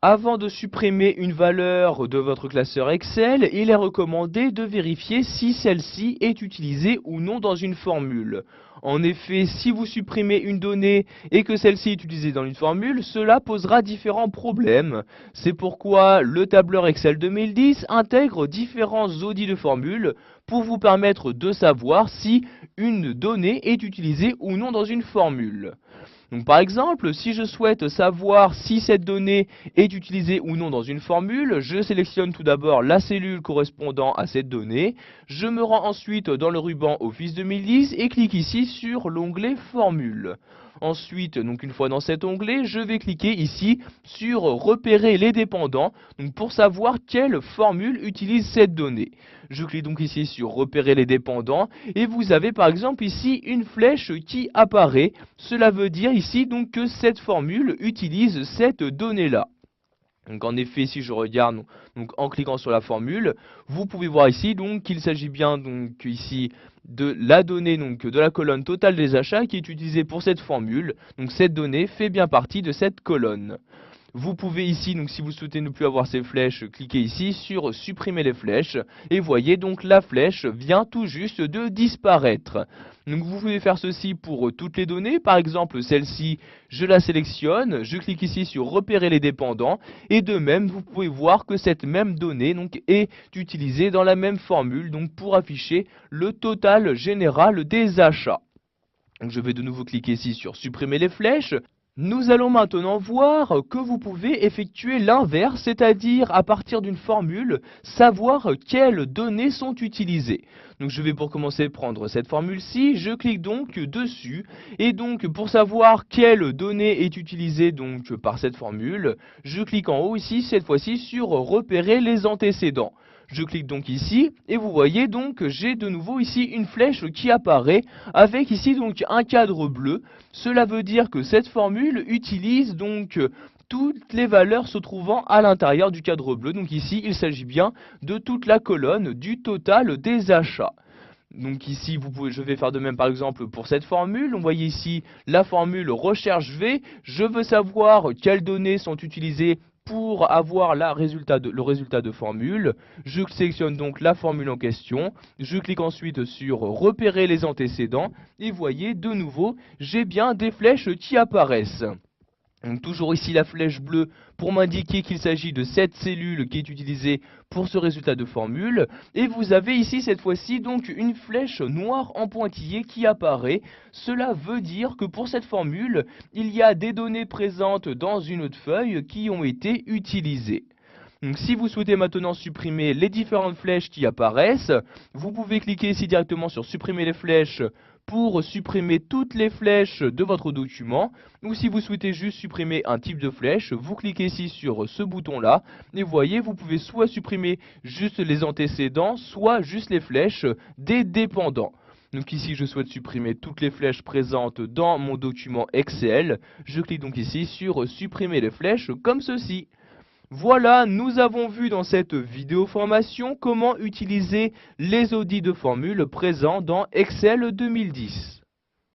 Avant de supprimer une valeur de votre classeur Excel, il est recommandé de vérifier si celle-ci est utilisée ou non dans une formule. En effet, si vous supprimez une donnée et que celle-ci est utilisée dans une formule, cela posera différents problèmes. C'est pourquoi le tableur Excel 2010 intègre différents audits de formules pour vous permettre de savoir si une donnée est utilisée ou non dans une formule. Donc, par exemple, si je souhaite savoir si cette donnée est utilisée ou non dans une formule, je sélectionne tout d'abord la cellule correspondant à cette donnée, je me rends ensuite dans le ruban Office 2010 et clique ici sur l'onglet Formule. Ensuite, donc une fois dans cet onglet, je vais cliquer ici sur Repérer les dépendants pour savoir quelle formule utilise cette donnée. Je clique donc ici sur Repérer les dépendants et vous avez par exemple ici une flèche qui apparaît. Cela veut dire ici donc que cette formule utilise cette donnée-là. Donc en effet, si je regarde donc en cliquant sur la formule, vous pouvez voir ici donc qu'il s'agit bien donc ici de la donnée donc de la colonne totale des achats qui est utilisée pour cette formule. Donc cette donnée fait bien partie de cette colonne. Vous pouvez ici, donc si vous souhaitez ne plus avoir ces flèches, cliquez ici sur supprimer les flèches et voyez donc la flèche vient tout juste de disparaître. Donc vous pouvez faire ceci pour toutes les données, par exemple celle-ci, je la sélectionne, je clique ici sur repérer les dépendants et de même vous pouvez voir que cette même donnée donc, est utilisée dans la même formule donc pour afficher le total général des achats. Donc je vais de nouveau cliquer ici sur supprimer les flèches. Nous allons maintenant voir que vous pouvez effectuer l'inverse, c'est-à-dire à partir d'une formule, savoir quelles données sont utilisées. Donc je vais pour commencer prendre cette formule-ci, je clique donc dessus, et donc pour savoir quelle donnée est utilisée donc par cette formule, je clique en haut ici, cette fois-ci sur repérer les antécédents. Je clique donc ici et vous voyez donc que j'ai de nouveau ici une flèche qui apparaît avec ici donc un cadre bleu. Cela veut dire que cette formule utilise donc toutes les valeurs se trouvant à l'intérieur du cadre bleu. Donc ici il s'agit bien de toute la colonne du total des achats. Donc ici, je vais faire de même par exemple pour cette formule. On voit ici la formule recherche V. Je veux savoir quelles données sont utilisées pour avoir le résultat de formule. Je sélectionne donc la formule en question. Je clique ensuite sur repérer les antécédents. Et voyez de nouveau, j'ai bien des flèches qui apparaissent. Donc toujours ici la flèche bleue pour m'indiquer qu'il s'agit de cette cellule qui est utilisée pour ce résultat de formule. Et vous avez ici cette fois-ci donc une flèche noire en pointillé qui apparaît. Cela veut dire que pour cette formule, il y a des données présentes dans une autre feuille qui ont été utilisées. Donc si vous souhaitez maintenant supprimer les différentes flèches qui apparaissent, vous pouvez cliquer ici directement sur supprimer les flèches pour supprimer toutes les flèches de votre document, ou si vous souhaitez juste supprimer un type de flèche, vous cliquez ici sur ce bouton-là, et voyez, vous pouvez soit supprimer juste les antécédents, soit juste les flèches des dépendants. Donc ici, je souhaite supprimer toutes les flèches présentes dans mon document Excel. Je clique donc ici sur supprimer les flèches comme ceci. Voilà, nous avons vu dans cette vidéo formation comment utiliser les audits de formules présents dans Excel 2010.